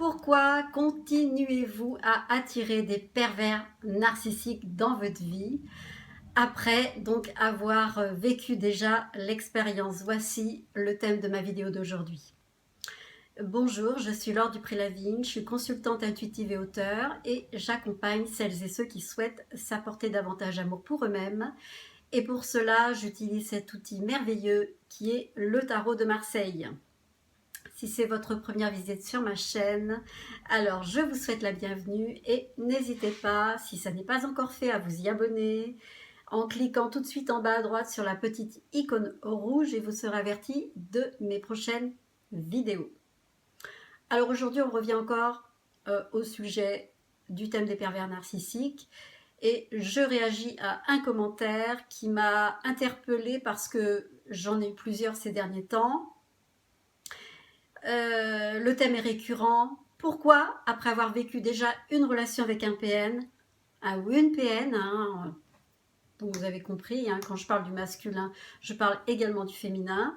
Pourquoi continuez-vous à attirer des pervers narcissiques dans votre vie après donc avoir vécu déjà l'expérience? Voici le thème de ma vidéo d'aujourd'hui. Bonjour, je suis Laure Dupré-Lavigne, je suis consultante intuitive et auteure et j'accompagne celles et ceux qui souhaitent s'apporter davantage d'amour pour eux-mêmes. Et pour cela, j'utilise cet outil merveilleux qui est le tarot de Marseille. Si c'est votre première visite sur ma chaîne, alors je vous souhaite la bienvenue et n'hésitez pas, si ça n'est pas encore fait, à vous y abonner en cliquant tout de suite en bas à droite sur la petite icône rouge et vous serez averti de mes prochaines vidéos. Alors aujourd'hui, on revient encore au sujet du thème des pervers narcissiques et je réagis à un commentaire qui m'a interpellée parce que j'en ai eu plusieurs ces derniers temps. Le thème est récurrent. Pourquoi, après avoir vécu déjà une relation avec un PN, ou une PN, donc vous avez compris, quand je parle du masculin, je parle également du féminin.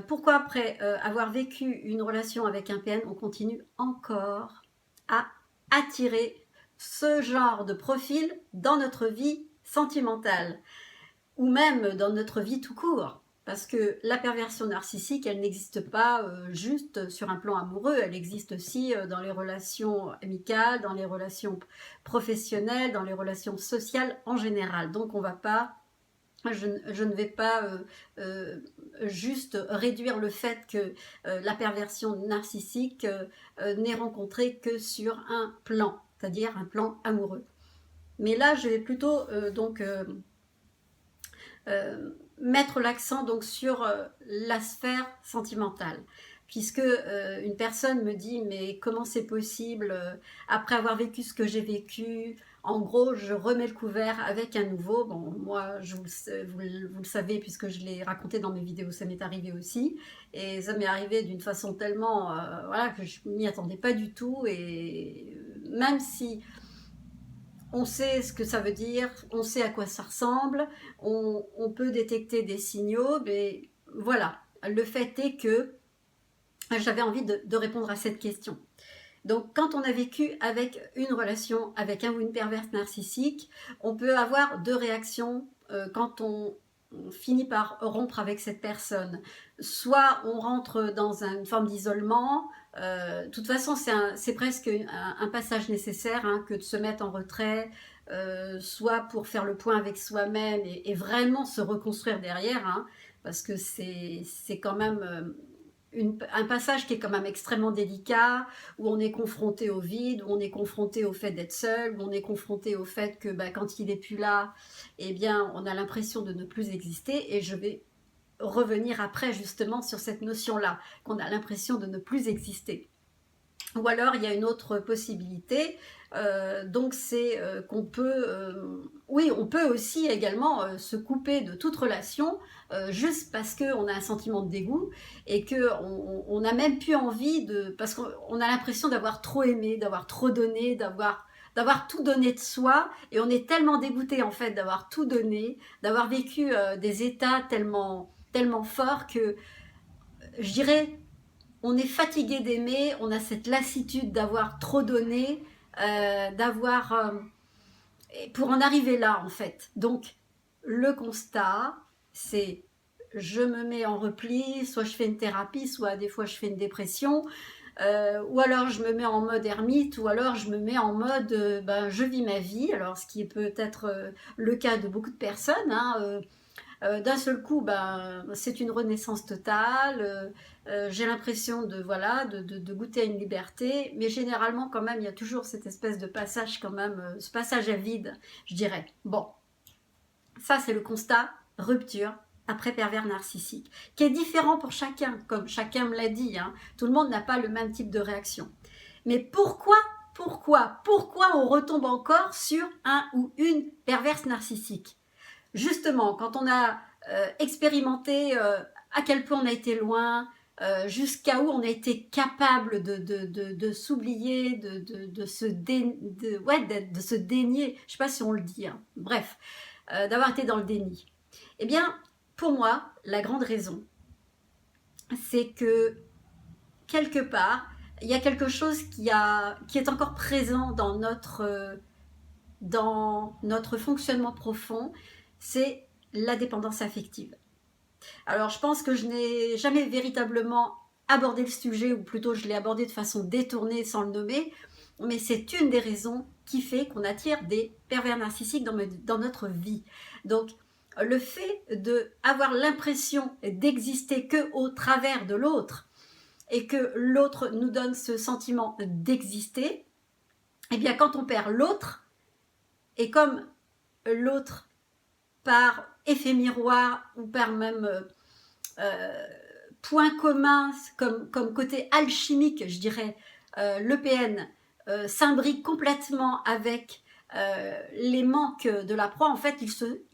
Pourquoi, après avoir vécu une relation avec un PN, on continue encore à attirer ce genre de profil dans notre vie sentimentale ou même dans notre vie tout court? Parce que la perversion narcissique, elle n'existe pas juste sur un plan amoureux, elle existe aussi dans les relations amicales, dans les relations professionnelles, dans les relations sociales en général. Donc on va pas, je ne vais pas juste réduire le fait que la perversion narcissique n'est rencontrée que sur un plan, c'est-à-dire un plan amoureux. Mais là, je vais plutôt mettre l'accent donc sur la sphère sentimentale, puisque une personne me dit mais comment c'est possible après avoir vécu ce que j'ai vécu, en gros je remets le couvert avec un nouveau. Bon, moi vous le savez puisque je l'ai raconté dans mes vidéos, ça m'est arrivé aussi et ça m'est arrivé d'une façon tellement voilà, que je m'y attendais pas du tout. Et même si on sait ce que ça veut dire, on sait à quoi ça ressemble, on peut détecter des signaux, mais voilà, le fait est que j'avais envie de répondre à cette question. Donc quand on a vécu avec une relation avec un ou une perverse narcissique, on peut avoir deux réactions quand on finit par rompre avec cette personne. Soit on rentre dans une forme d'isolement, de toute façon c'est presque un passage nécessaire que de se mettre en retrait, soit pour faire le point avec soi-même et vraiment se reconstruire derrière, parce que c'est quand même un passage qui est quand même extrêmement délicat, où on est confronté au vide, où on est confronté au fait d'être seul, où on est confronté au fait que quand il n'est plus là, eh bien, on a l'impression de ne plus exister. Et je vais revenir après justement sur cette notion-là, qu'on a l'impression de ne plus exister. Ou alors, il y a une autre possibilité, donc c'est qu'on peut, oui, on peut aussi également se couper de toute relation juste parce qu'on a un sentiment de dégoût et qu'on n'a même plus envie parce qu'on a l'impression d'avoir trop aimé, d'avoir trop donné, d'avoir tout donné de soi, et on est tellement dégoûté en fait d'avoir tout donné, d'avoir vécu des états tellement forts que je dirais on est fatigué d'aimer, on a cette lassitude d'avoir trop donné, pour en arriver là en fait. Donc le constat, c'est je me mets en repli, soit je fais une thérapie, soit des fois je fais une dépression, ou alors je me mets en mode ermite, ou alors je me mets en mode je vis ma vie. Alors ce qui est peut-être le cas de beaucoup de personnes, d'un seul coup, c'est une renaissance totale. J'ai l'impression de goûter à une liberté, mais généralement quand même, il y a toujours cette espèce de passage quand même, ce passage à vide, je dirais. Bon, ça c'est le constat, rupture après pervers narcissique, qui est différent pour chacun, comme chacun me l'a dit, tout le monde n'a pas le même type de réaction. Mais pourquoi on retombe encore sur un ou une perverse narcissique? Justement, quand on a expérimenté à quel point on a été loin, jusqu'à où on a été capable de s'oublier, de se dénier, je ne sais pas si on le dit, bref, d'avoir été dans le déni. Eh bien, pour moi, la grande raison, c'est que quelque part, il y a quelque chose qui est encore présent dans notre fonctionnement profond, c'est la dépendance affective. Alors je pense que je n'ai jamais véritablement abordé le sujet, ou plutôt je l'ai abordé de façon détournée sans le nommer, mais c'est une des raisons qui fait qu'on attire des pervers narcissiques dans notre vie. Donc le fait d'avoir l'impression d'exister que au travers de l'autre, et que l'autre nous donne ce sentiment d'exister, eh bien quand on perd l'autre, et comme l'autre par effet miroir ou par même point commun, comme côté alchimique, je dirais, l'EPN s'imbrique complètement avec les manques de la proie. En fait,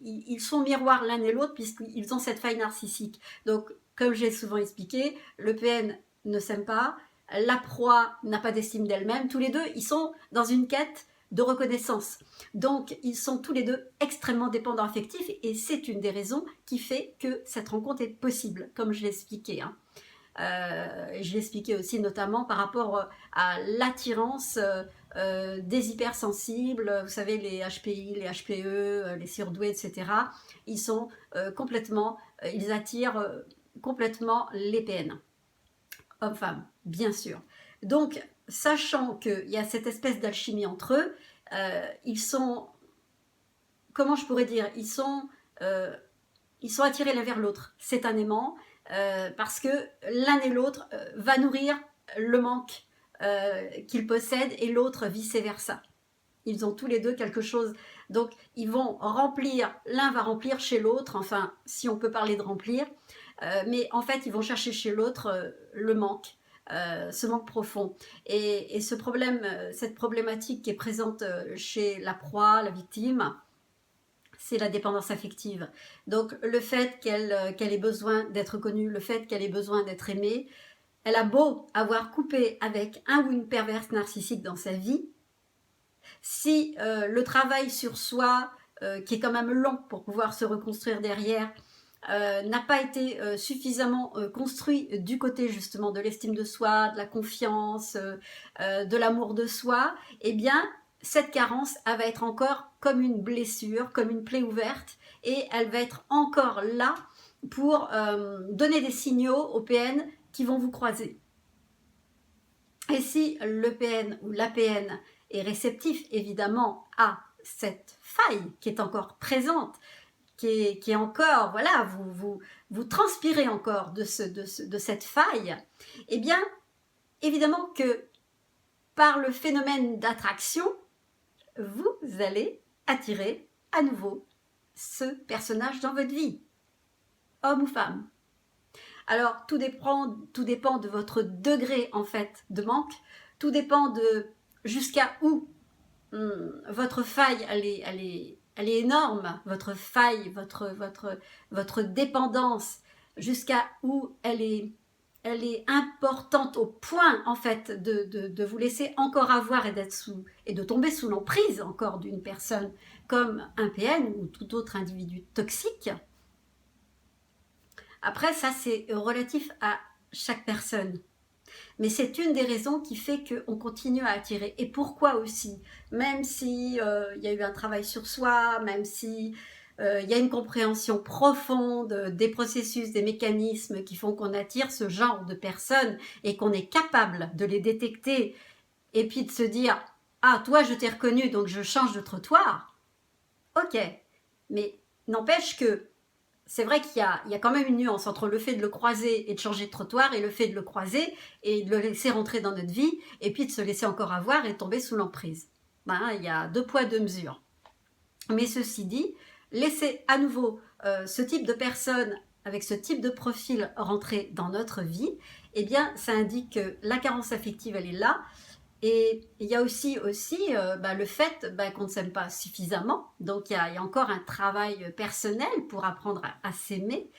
ils sont miroirs l'un et l'autre puisqu'ils ont cette faille narcissique. Donc, comme j'ai souvent expliqué, l'EPN ne s'aime pas, la proie n'a pas d'estime d'elle-même. Tous les deux, ils sont dans une quête de reconnaissance. Donc, ils sont tous les deux extrêmement dépendants affectifs et c'est une des raisons qui fait que cette rencontre est possible, comme je l'ai expliqué. Hein. Je l'ai expliqué aussi notamment par rapport à l'attirance des hypersensibles, vous savez, les HPI, les HPE, les surdoués, etc. Ils sont ils attirent complètement les PN, hommes-femmes, bien sûr. Donc, sachant qu'il y a cette espèce d'alchimie entre eux, ils sont, comment je pourrais dire, ils sont attirés l'un vers l'autre, c'est un aimant, parce que l'un et l'autre va nourrir le manque qu'ils possèdent et l'autre vice-versa. Ils ont tous les deux quelque chose, donc ils vont remplir, l'un va remplir chez l'autre, enfin, si on peut parler de remplir, mais en fait, ils vont chercher chez l'autre le manque. Ce manque profond. Et ce problème, cette problématique qui est présente chez la proie, la victime, c'est la dépendance affective. Donc le fait qu'elle ait besoin d'être connue, le fait qu'elle ait besoin d'être aimée, elle a beau avoir coupé avec un ou une perverse narcissique dans sa vie, si le travail sur soi, qui est quand même long pour pouvoir se reconstruire derrière, n'a pas été suffisamment construit du côté justement de l'estime de soi, de la confiance, de l'amour de soi, eh bien cette carence, elle va être encore comme une blessure, comme une plaie ouverte, et elle va être encore là pour donner des signaux au PN qui vont vous croiser. Et si le PN ou l'APN est réceptif évidemment à cette faille qui est encore présente, qui est encore, voilà, vous transpirez encore de cette faille, eh bien, évidemment que par le phénomène d'attraction, vous allez attirer à nouveau ce personnage dans votre vie, homme ou femme. Alors, tout dépend de votre degré, en fait, de manque, tout dépend de jusqu'à où votre faille, elle est énorme, votre faille, votre dépendance, jusqu'à où elle est importante au point, en fait, de vous laisser encore avoir et de tomber sous l'emprise encore d'une personne comme un PN ou tout autre individu toxique. Après, ça, c'est relatif à chaque personne. Mais c'est une des raisons qui fait qu'on continue à attirer. Et pourquoi aussi? Même si y a eu un travail sur soi, même si y a une compréhension profonde des processus, des mécanismes qui font qu'on attire ce genre de personnes et qu'on est capable de les détecter et puis de se dire « Ah, toi, je t'ai reconnu, donc je change de trottoir. » Ok, mais n'empêche que c'est vrai qu'il y a quand même une nuance entre le fait de le croiser et de changer de trottoir et le fait de le croiser et de le laisser rentrer dans notre vie et puis de se laisser encore avoir et tomber sous l'emprise. Ben, il y a 2 poids 2 mesures. Mais ceci dit, laisser à nouveau ce type de personne avec ce type de profil rentrer dans notre vie, eh bien ça indique que la carence affective elle est là. Et il y a aussi le fait qu'on ne s'aime pas suffisamment. Donc il y a encore un travail personnel pour apprendre à s'aimer.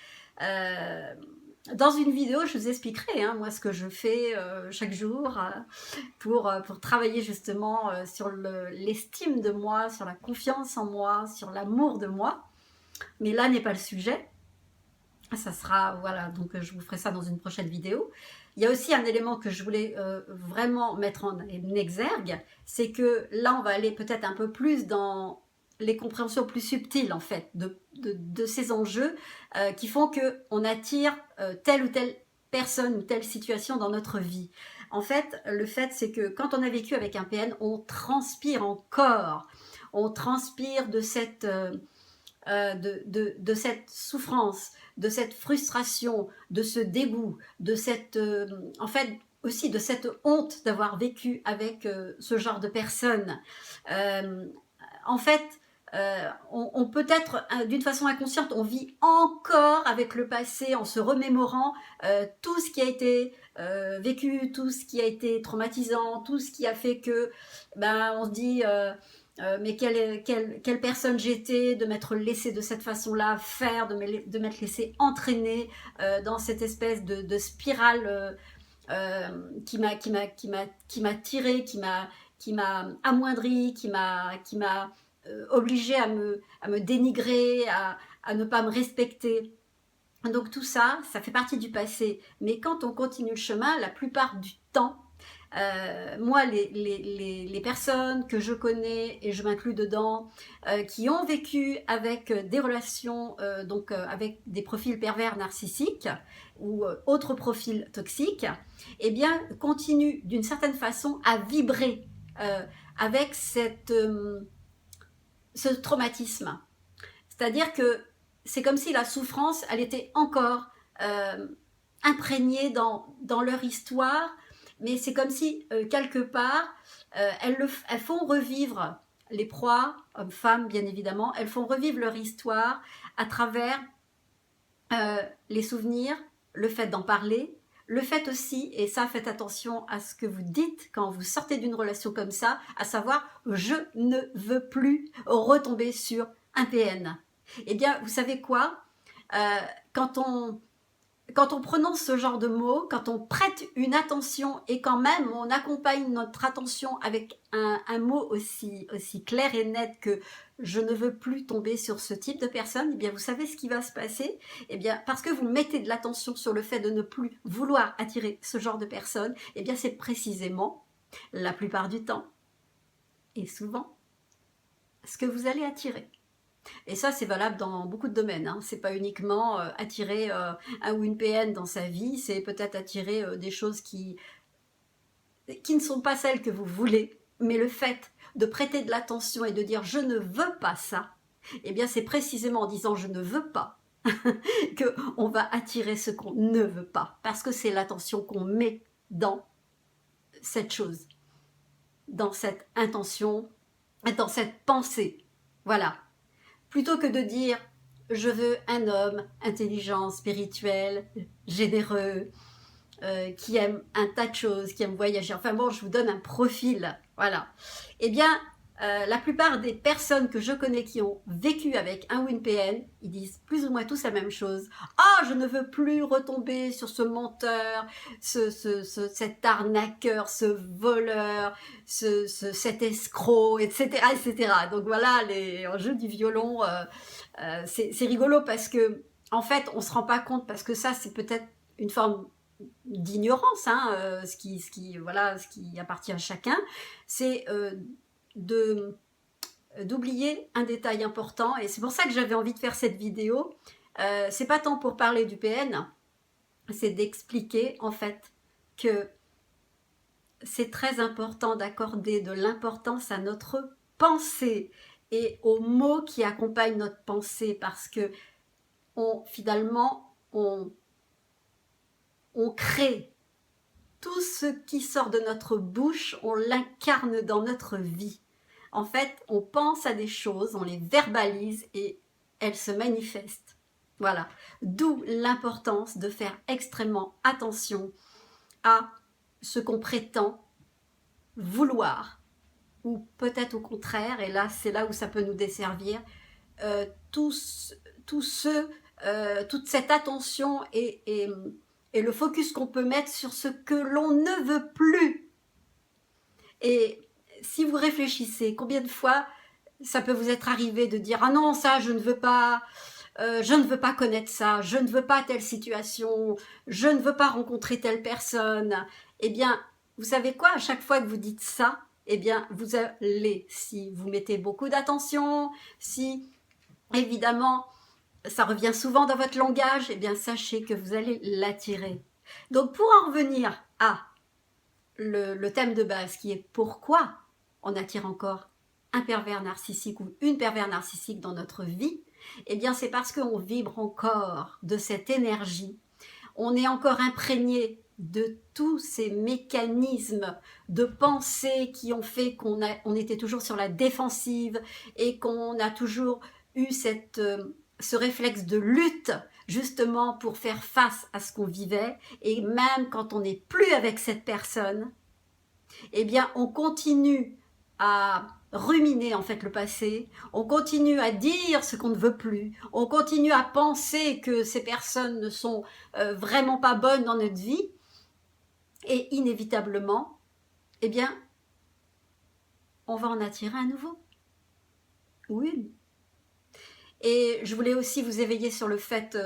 Dans une vidéo, je vous expliquerai moi ce que je fais chaque jour pour travailler justement sur l'estime de moi, sur la confiance en moi, sur l'amour de moi. Mais là n'est pas le sujet. Ça sera, voilà, donc je vous ferai ça dans une prochaine vidéo. il y a aussi un élément que je voulais vraiment mettre en exergue, c'est que là, on va aller peut-être un peu plus dans les compréhensions plus subtiles, en fait, de ces enjeux qui font qu'on attire telle ou telle personne ou telle situation dans notre vie. En fait, le fait, c'est que quand on a vécu avec un PN, on transpire encore. On transpire de cette souffrance, de cette frustration, de ce dégoût, de cette, en fait, aussi de cette honte d'avoir vécu avec ce genre de personnes. Euh, en fait, on peut être d'une façon inconsciente, on vit encore avec le passé en se remémorant tout ce qui a été vécu, tout ce qui a été traumatisant, tout ce qui a fait que on se dit mais quelle personne j'étais de m'être laissée de cette façon-là faire, de m'être laissée entraîner dans cette espèce de spirale qui m'a tiré, qui m'a amoindri, qui m'a obligée à me dénigrer, à ne pas me respecter. Donc tout ça, ça fait partie du passé. Mais quand on continue le chemin, la plupart du temps, moi, les personnes que je connais, et je m'inclus dedans, qui ont vécu avec des relations, avec des profils pervers narcissiques ou autres profils toxiques, eh bien, continuent d'une certaine façon à vibrer avec ce traumatisme. C'est-à-dire que c'est comme si la souffrance, elle était encore imprégnée dans leur histoire, mais c'est comme si, quelque part, elles font revivre les proies, hommes, femmes, bien évidemment, elles font revivre leur histoire à travers les souvenirs, le fait d'en parler, le fait aussi, et ça, faites attention à ce que vous dites quand vous sortez d'une relation comme ça, à savoir, je ne veux plus retomber sur un PN. Eh bien, vous savez quoi euh, quand on prononce ce genre de mots, quand on prête une attention et quand même on accompagne notre attention avec un mot aussi clair et net que je ne veux plus tomber sur ce type de personne, eh bien vous savez ce qui va se passer. Eh bien parce que vous mettez de l'attention sur le fait de ne plus vouloir attirer ce genre de personne, eh bien c'est précisément, la plupart du temps et souvent, ce que vous allez attirer. Et ça, c'est valable dans beaucoup de domaines. Hein. C'est pas uniquement attirer un ou une PN dans sa vie, c'est peut-être attirer des choses qui ne sont pas celles que vous voulez. Mais le fait de prêter de l'attention et de dire je ne veux pas ça, eh bien c'est précisément en disant je ne veux pas qu'on va attirer ce qu'on ne veut pas. Parce que c'est l'attention qu'on met dans cette chose, dans cette intention, dans cette pensée. Voilà. Plutôt que de dire je veux un homme intelligent, spirituel, généreux, qui aime un tas de choses, qui aime voyager. Enfin bon, je vous donne un profil. Voilà. Eh bien, la plupart des personnes que je connais qui ont vécu avec un ou une PN, ils disent plus ou moins tous la même chose. Ah, je ne veux plus retomber sur ce menteur, cet arnaqueur, ce voleur, cet escroc, etc., etc. Donc voilà, les enjeux du violon, c'est rigolo parce que, en fait, on se rend pas compte parce que ça, c'est peut-être une forme d'ignorance, hein, ce qui appartient à chacun, c'est d'oublier un détail important, et c'est pour ça que j'avais envie de faire cette vidéo. C'est pas tant pour parler du PN, c'est d'expliquer en fait que c'est très important d'accorder de l'importance à notre pensée et aux mots qui accompagnent notre pensée, parce que finalement on crée tout ce qui sort de notre bouche, on l'incarne dans notre vie. En fait, on pense à des choses, on les verbalise et elles se manifestent. Voilà. D'où l'importance de faire extrêmement attention à ce qu'on prétend vouloir, ou peut-être au contraire, et là c'est là où ça peut nous desservir, toute cette attention et le focus qu'on peut mettre sur ce que l'on ne veut plus. Et si vous réfléchissez, combien de fois ça peut vous être arrivé de dire « Ah non, ça je ne veux pas », je ne veux pas connaître ça, je ne veux pas telle situation, je ne veux pas rencontrer telle personne. Eh bien, vous savez quoi, à chaque fois que vous dites ça, eh bien, vous allez, si vous mettez beaucoup d'attention, si évidemment ça revient souvent dans votre langage, eh bien, sachez que vous allez l'attirer. Donc, pour en revenir à le thème de base qui est pourquoi on attire encore un pervers narcissique ou une pervers narcissique dans notre vie, eh bien c'est parce qu'on vibre encore de cette énergie, on est encore imprégné de tous ces mécanismes de pensée qui ont fait on était toujours sur la défensive et qu'on a toujours eu ce réflexe de lutte justement pour faire face à ce qu'on vivait, et même quand on n'est plus avec cette personne, eh bien, on continue à ruminer en fait le passé, on continue à dire ce qu'on ne veut plus, on continue à penser que ces personnes ne sont vraiment pas bonnes dans notre vie, et inévitablement, eh bien, on va en attirer un nouveau ou une. Et je voulais aussi vous éveiller sur le fait,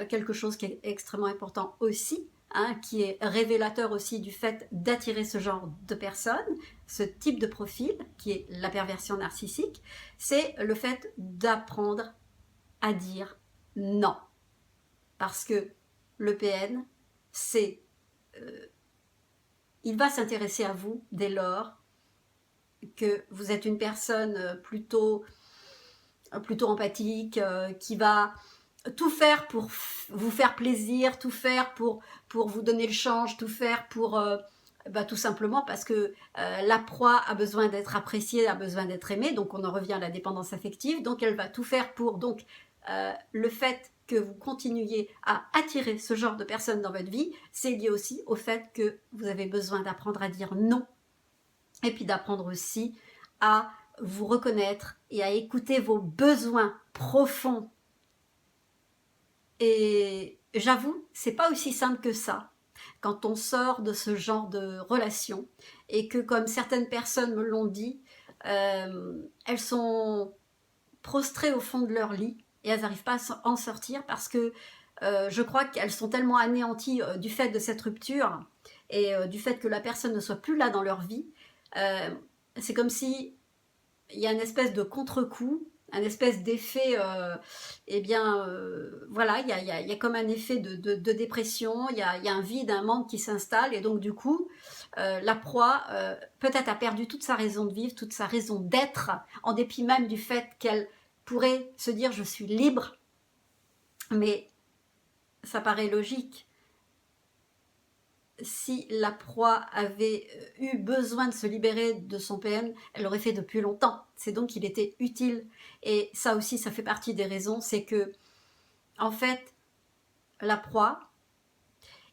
quelque chose qui est extrêmement important aussi, hein, qui est révélateur aussi du fait d'attirer ce genre de personnes, ce type de profil, qui est la perversion narcissique, c'est le fait d'apprendre à dire non. Parce que le PN, c'est, il va s'intéresser à vous dès lors que vous êtes une personne plutôt empathique, qui va tout faire pour vous faire plaisir, tout faire pour vous donner le change, tout faire pour tout simplement parce que la proie a besoin d'être appréciée, a besoin d'être aimée, donc on en revient à la dépendance affective, donc elle va tout faire pour. Donc le fait que vous continuiez à attirer ce genre de personnes dans votre vie, c'est lié aussi au fait que vous avez besoin d'apprendre à dire non, et puis d'apprendre aussi à vous reconnaître et à écouter vos besoins profonds. Et j'avoue, c'est pas aussi simple que ça quand on sort de ce genre de relation, et que, comme certaines personnes me l'ont dit, elles sont prostrées au fond de leur lit et elles n'arrivent pas à en sortir parce que je crois qu'elles sont tellement anéanties du fait de cette rupture et du fait que la personne ne soit plus là dans leur vie. Euh, c'est comme si il y a une espèce de contre-coup, un espèce d'effet, eh bien, voilà, il y a comme un effet de dépression, il y a un vide, un manque qui s'installe, et donc du coup, la proie peut-être a perdu toute sa raison de vivre, toute sa raison d'être, en dépit même du fait qu'elle pourrait se dire je suis libre, mais ça paraît logique. Si la proie avait eu besoin de se libérer de son PN, elle l'aurait fait depuis longtemps. C'est donc qu'il était utile. Et ça aussi, ça fait partie des raisons, c'est que, en fait, la proie,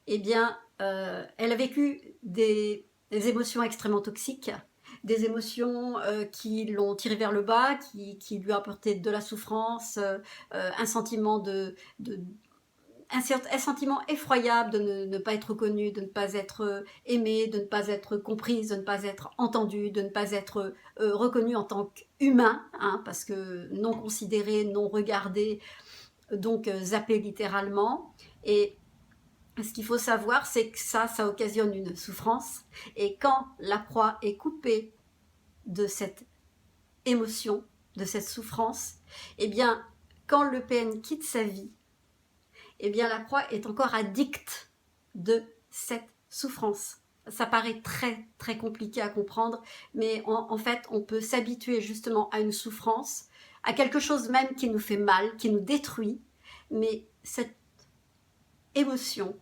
eh bien, elle a vécu des émotions extrêmement toxiques, des émotions qui l'ont tirée vers le bas, qui lui ont apporté de la souffrance, un sentiment un sentiment effroyable de ne pas être reconnue, de ne pas être aimée, de ne pas être comprise, de ne pas être entendue, de ne pas être reconnue en tant qu'humain, hein, parce que non considéré, non regardé, donc zappé littéralement. Et ce qu'il faut savoir, c'est que ça occasionne une souffrance. Et quand la proie est coupée de cette émotion, de cette souffrance, eh bien, quand le PN quitte sa vie, eh bien la proie est encore addicte de cette souffrance. Ça paraît très très compliqué à comprendre, mais en fait on peut s'habituer justement à une souffrance, à quelque chose même qui nous fait mal, qui nous détruit, mais cette émotion,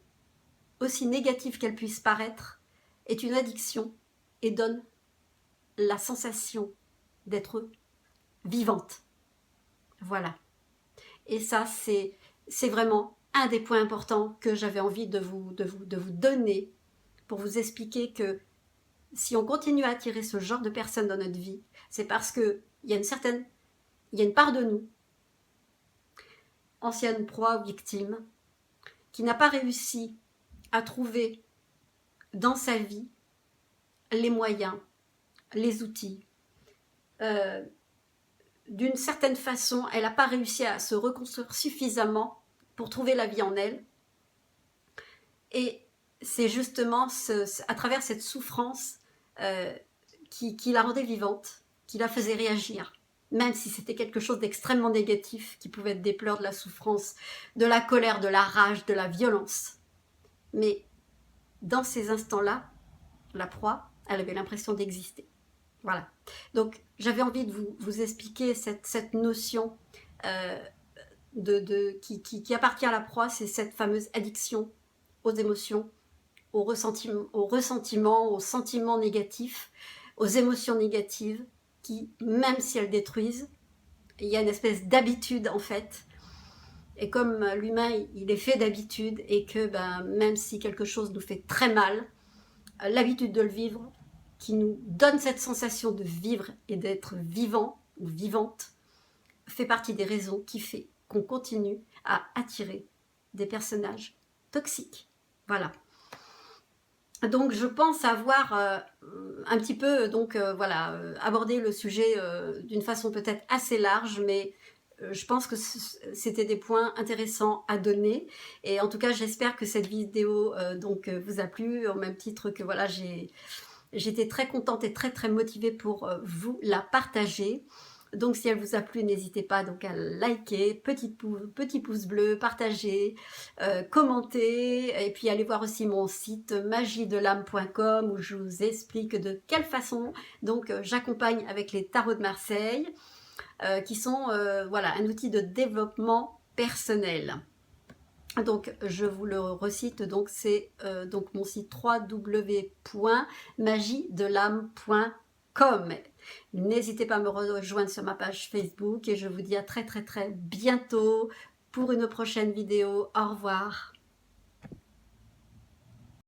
aussi négative qu'elle puisse paraître, est une addiction et donne la sensation d'être vivante. Voilà. Et ça, c'est vraiment un des points importants que j'avais envie de vous donner pour vous expliquer que si on continue à attirer ce genre de personnes dans notre vie, c'est parce qu'il y a il y a une part de nous, ancienne proie ou victime, qui n'a pas réussi à trouver dans sa vie les moyens, les outils, euh, d'une certaine façon, elle n'a pas réussi à se reconstruire suffisamment pour trouver la vie en elle. Et c'est justement à travers cette souffrance qui la rendait vivante, qui la faisait réagir. Même si c'était quelque chose d'extrêmement négatif, qui pouvait être des pleurs, de la souffrance, de la colère, de la rage, de la violence. Mais dans ces instants-là, la proie, elle avait l'impression d'exister. Voilà. Donc, j'avais envie de vous expliquer cette notion qui appartient à la proie, c'est cette fameuse addiction aux émotions, aux ressentiments, aux sentiments négatifs, aux émotions négatives, qui, même si elles détruisent, il y a une espèce d'habitude en fait. Et comme l'humain, il est fait d'habitude, et que même si quelque chose nous fait très mal, l'habitude de le vivre, qui nous donne cette sensation de vivre et d'être vivant ou vivante, fait partie des raisons qui fait qu'on continue à attirer des personnages toxiques. Voilà. Donc je pense avoir un petit peu voilà, abordé le sujet d'une façon peut-être assez large, mais je pense que c'était des points intéressants à donner. Et en tout cas, j'espère que cette vidéo vous a plu, au même titre que voilà, j'étais très contente et très très motivée pour vous la partager. Donc si elle vous a plu, n'hésitez pas donc à liker, petit pouce bleu, partager, commenter, et puis allez voir aussi mon site magiedelame.com où je vous explique de quelle façon donc j'accompagne avec les tarots de Marseille, qui sont voilà, un outil de développement personnel. Donc je vous le recite, donc c'est donc mon site www.magiedelame.com. N'hésitez pas à me rejoindre sur ma page Facebook et je vous dis à très très très bientôt pour une prochaine vidéo. Au revoir.